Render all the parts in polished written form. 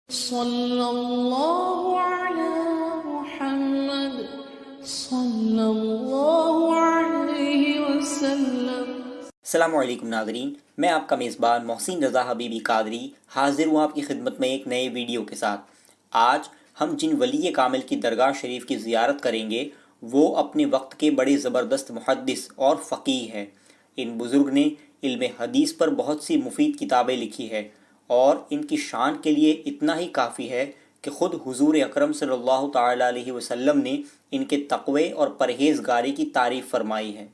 صلی اللہ علی محمد صلی اللہ علیہ وسلم۔ السلام علیکم ناظرین، میں آپ کا میزبان محسن رضا حبیبی قادری حاضر ہوں آپ کی خدمت میں ایک نئے ویڈیو کے ساتھ۔ آج ہم جن ولی کامل کی درگاہ شریف کی زیارت کریں گے وہ اپنے وقت کے بڑے زبردست محدث اور فقیہ ہیں۔ ان بزرگ نے علم حدیث پر بہت سی مفید کتابیں لکھی ہے اور ان کی شان کے لیے اتنا ہی کافی ہے کہ خود حضور اکرم صلی اللہ تعالیٰ علیہ وسلم نے ان کے تقوی اور پرہیزگاری کی تعریف فرمائی ہے۔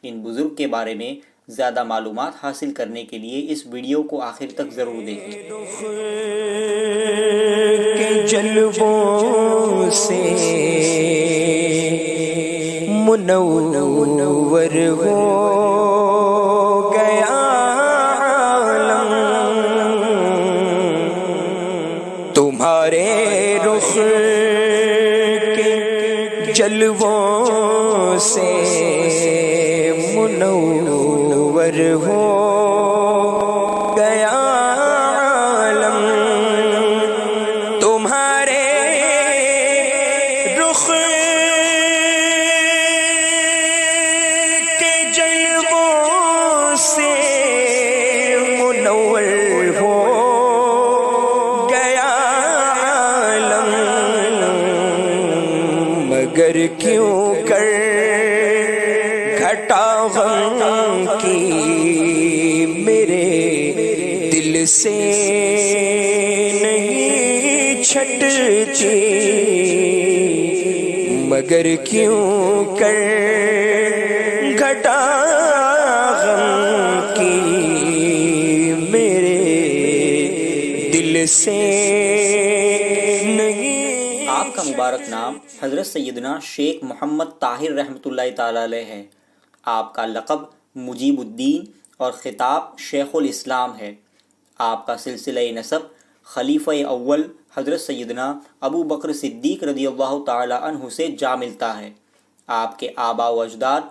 ان بزرگ کے بارے میں زیادہ معلومات حاصل کرنے کے لیے اس ویڈیو کو آخر تک ضرور دیکھیں۔ کے جلووں سے منور ہو گیا عالم، تمہارے رخ کے جلووں سے منور ہو گیا عالم، تمہارے رخ کے جلووں سے منور ہو گیا عالم، مگر کیوں کر گھٹا غم کی میرے دل سے نہیں چھٹتی، مگر کیوں کر گھٹا غم کی میرے دل سے نہیں۔ آپ کا مبارک نام حضرت سیدنا شیخ محمد طاہر رحمۃ اللہ تعالیٰ علیہ ہے۔ آپ کا لقب مجیب الدین اور خطاب شیخ الاسلام ہے۔ آپ کا سلسلہ نسب خلیفہ اول حضرت سیدنا ابو بکر صدیق رضی اللہ تعالیٰ عنہ سے جا ملتا ہے۔ آپ کے آباء و اجداد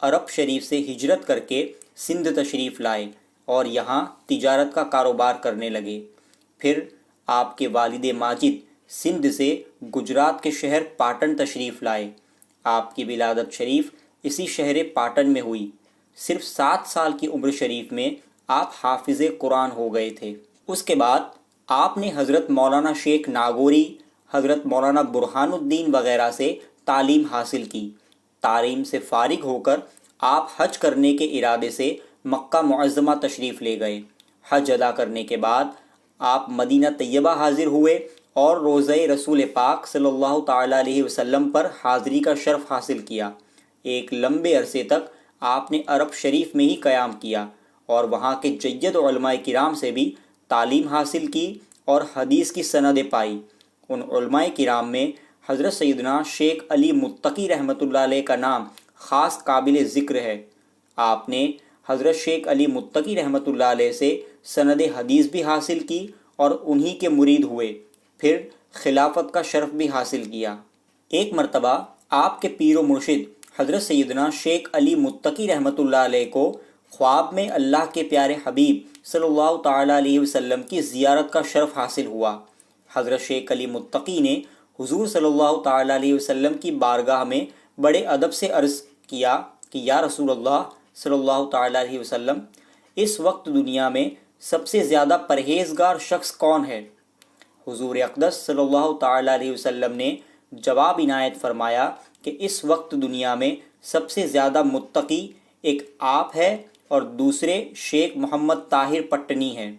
عرب شریف سے ہجرت کر کے سندھ تشریف لائے اور یہاں تجارت کا کاروبار کرنے لگے۔ پھر آپ کے والد ماجد سندھ سے گجرات کے شہر پاٹن تشریف لائے۔ آپ کی ولادت شریف اسی شہر پاٹن میں ہوئی۔ صرف 7 سال کی عمر شریف میں آپ حافظ قرآن ہو گئے تھے۔ اس کے بعد آپ نے حضرت مولانا شیخ ناگوری، حضرت مولانا برہان الدین وغیرہ سے تعلیم حاصل کی۔ تعلیم سے فارغ ہو کر آپ حج کرنے کے ارادے سے مکہ معظمہ تشریف لے گئے۔ حج ادا کرنے کے بعد آپ مدینہ طیبہ حاضر ہوئے اور روضہ رسول پاک صلی اللہ تعالیٰ علیہ وسلم پر حاضری کا شرف حاصل کیا۔ ایک لمبے عرصے تک آپ نے عرب شریف میں ہی قیام کیا اور وہاں کے جید علماء کرام سے بھی تعلیم حاصل کی اور حدیث کی سندیں پائی۔ ان علماء کرام میں حضرت سیدنا شیخ علی متقی رحمۃ اللہ علیہ کا نام خاص قابل ذکر ہے۔ آپ نے حضرت شیخ علی متقی رحمۃ اللہ علیہ سے سند حدیث بھی حاصل کی اور انہی کے مرید ہوئے، پھر خلافت کا شرف بھی حاصل کیا۔ ایک مرتبہ آپ کے پیر و مرشد حضرت سیدنا شیخ علی متقی رحمۃ اللہ علیہ کو خواب میں اللہ کے پیارے حبیب صلی اللہ تعالیٰ علیہ وسلم کی زیارت کا شرف حاصل ہوا۔ حضرت شیخ علی متقی نے حضور صلی اللہ تعالیٰ علیہ وسلم کی بارگاہ میں بڑے ادب سے عرض کیا کہ یا رسول اللہ صلی اللہ تعالیٰ علیہ وسلم، اس وقت دنیا میں سب سے زیادہ پرہیزگار شخص کون ہے؟ حضور اقدس صلی اللہ تعالیٰ علیہ وسلم نے جواب عنایت فرمایا کہ اس وقت دنیا میں سب سے زیادہ متقی ایک آپ ہے اور دوسرے شیخ محمد طاہر پٹنی ہیں۔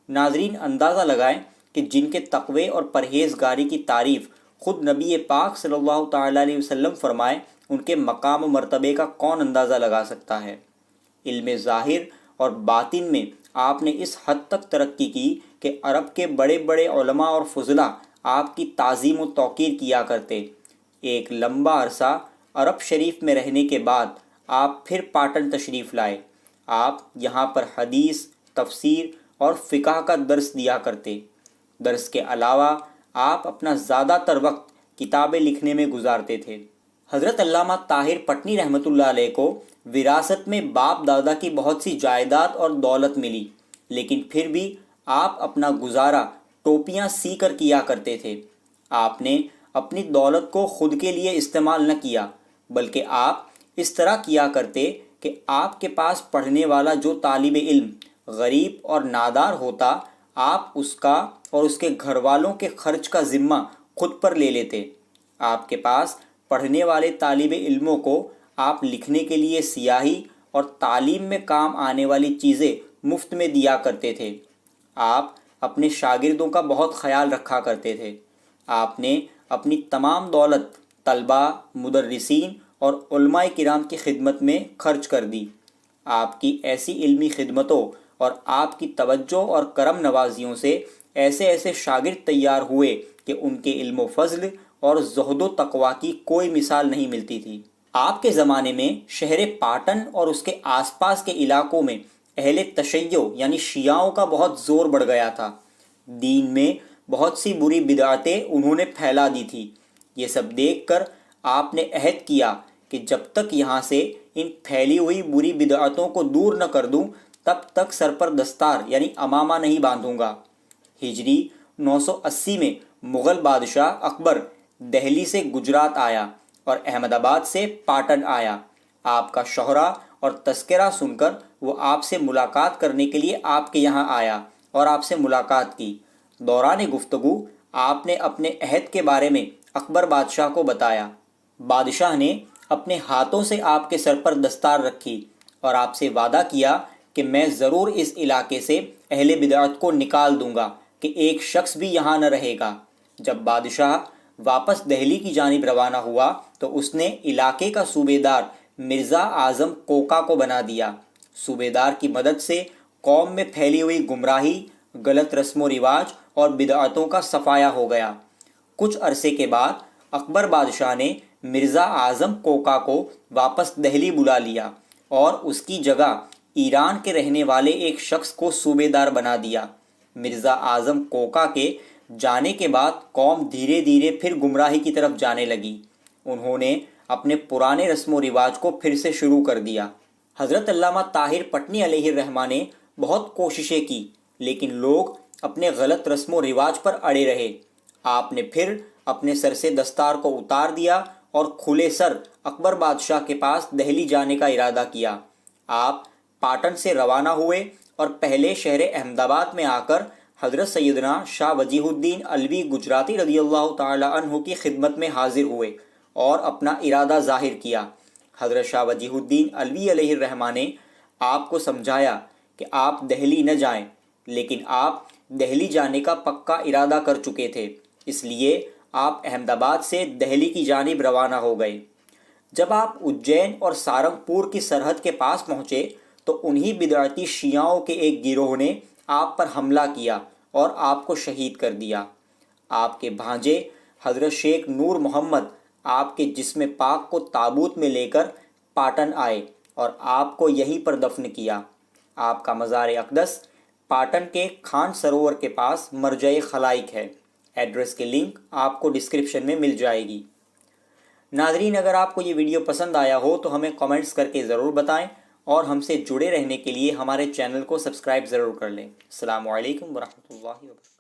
ناظرین، اندازہ لگائیں کہ جن کے تقوی اور پرہیزگاری کی تعریف خود نبی پاک صلی اللہ تعالیٰ علیہ وسلم فرمائے، ان کے مقام و مرتبے کا کون اندازہ لگا سکتا ہے؟ علم ظاہر اور باطن میں آپ نے اس حد تک ترقی کی کہ عرب کے بڑے بڑے علماء اور فضلاء آپ کی تعظیم و توقیر کیا کرتے۔ ایک لمبا عرصہ عرب شریف میں رہنے کے بعد آپ پھر پاٹن تشریف لائے۔ آپ یہاں پر حدیث، تفسیر اور فقہ کا درس دیا کرتے۔ درس کے علاوہ آپ اپنا زیادہ تر وقت کتابیں لکھنے میں گزارتے تھے۔ حضرت علامہ طاہر پٹنی رحمۃ اللہ علیہ کو وراثت میں باپ دادا کی بہت سی جائیداد اور دولت ملی، لیکن پھر بھی آپ اپنا گزارا ٹوپیاں سی کر کیا کرتے تھے۔ آپ نے اپنی دولت کو خود کے لیے استعمال نہ کیا، بلکہ آپ اس طرح کیا کرتے کہ آپ کے پاس پڑھنے والا جو طالب علم غریب اور نادار ہوتا، آپ اس کا اور اس کے گھر والوں کے خرچ کا ذمہ خود پر لے لیتے۔ آپ کے پاس پڑھنے والے طالب علموں کو آپ لکھنے کے لیے سیاہی اور تعلیم میں کام آنے والی چیزیں مفت میں دیا کرتے تھے۔ آپ اپنے شاگردوں کا بہت خیال رکھا کرتے تھے۔ آپ نے اپنی تمام دولت طلباء، مدرسین اور علماء کرام کی خدمت میں خرچ کر دی۔ آپ کی ایسی علمی خدمتوں اور آپ کی توجہ اور کرم نوازیوں سے ایسے ایسے شاگرد تیار ہوئے کہ ان کے علم و فضل اور زہد و تقویٰ کی کوئی مثال نہیں ملتی تھی۔ آپ کے زمانے میں شہر پاٹن اور اس کے آس پاس کے علاقوں میں اہل تشیع یعنی شیعوں کا بہت زور بڑھ گیا تھا۔ دین میں بہت سی بری بدعتیں انہوں نے پھیلا دی تھی۔ یہ سب دیکھ کر آپ نے عہد کیا کہ جب تک یہاں سے ان پھیلی ہوئی بری بدعتوں کو دور نہ کر دوں تب تک سر پر دستار یعنی عمامہ نہیں باندھوں گا۔ ہجری 980 میں مغل بادشاہ اکبر دہلی سے گجرات آیا اور احمد آباد سے پاٹن آیا۔ آپ کا شہرہ اور تذکرہ سن کر وہ آپ سے ملاقات کرنے کے لیے آپ کے یہاں آیا اور آپ سے ملاقات کی۔ دوران گفتگو آپ نے اپنے عہد کے بارے میں اکبر بادشاہ کو بتایا۔ بادشاہ نے اپنے ہاتھوں سے آپ کے سر پر دستار رکھی اور آپ سے وعدہ کیا کہ میں ضرور اس علاقے سے اہل بدعت کو نکال دوں گا کہ ایک شخص بھی یہاں نہ رہے گا۔ جب بادشاہ واپس دہلی کی جانب روانہ ہوا تو اس نے علاقے کا صوبے دار مرزا اعظم کوکا کو بنا دیا۔ صوبے دار کی مدد سے قوم میں پھیلی ہوئی گمراہی، غلط رسم و رواج اور بدعتوں کا صفایا ہو گیا۔ کچھ عرصے کے بعد اکبر بادشاہ نے مرزا اعظم کوکا کو واپس دہلی بلا لیا اور اس کی جگہ ایران کے رہنے والے ایک شخص کو صوبے دار بنا دیا۔ مرزا اعظم کوکا کے جانے کے بعد قوم دھیرے دھیرے پھر گمراہی کی طرف جانے لگی۔ انہوں نے اپنے پرانے رسم و رواج کو پھر سے شروع کر دیا۔ حضرت علامہ طاہر پٹنی علیہ الرحمہ نے بہت کوششیں کی لیکن لوگ اپنے غلط رسم و رواج پر اڑے رہے۔ آپ نے پھر اپنے سر سے دستار کو اتار دیا اور کھلے سر اکبر بادشاہ کے پاس دہلی جانے کا ارادہ کیا۔ آپ پاٹن سے روانہ ہوئے اور پہلے شہر احمد آباد میں آ کر حضرت سیدنا شاہ وجیہ الدین علوی گجراتی رضی اللہ تعالی عنہ کی خدمت میں حاضر ہوئے اور اپنا ارادہ ظاہر کیا۔ حضرت شاہ وجیہ الدین علوی علیہ الرحمہ نے آپ کو سمجھایا کہ آپ دہلی نہ جائیں، لیکن آپ دہلی جانے کا پکا ارادہ کر چکے تھے، اس لیے آپ احمد آباد سے دہلی کی جانب روانہ ہو گئے۔ جب آپ اجین اور سارنگپور کی سرحد کے پاس پہنچے تو انہی بدعتی شیعوں کے ایک گروہ نے آپ پر حملہ کیا اور آپ کو شہید کر دیا۔ آپ کے بھانجے حضرت شیخ نور محمد آپ کے جسم پاک کو تابوت میں لے کر پاٹن آئے اور آپ کو یہیں پر دفن کیا۔ آپ کا مزار اقدس پاٹن کے خان سروور کے پاس مرجع خلائق ہے۔ ایڈریس کی لنک آپ کو ڈسکرپشن میں مل جائے گی۔ ناظرین، اگر آپ کو یہ ویڈیو پسند آیا ہو تو ہمیں کامنٹس کر کے ضرور بتائیں اور ہم سے جڑے رہنے کے لیے ہمارے چینل کو سبسکرائب ضرور کر لیں۔ السلام علیکم ورحمۃ اللہ وبرکاتہ۔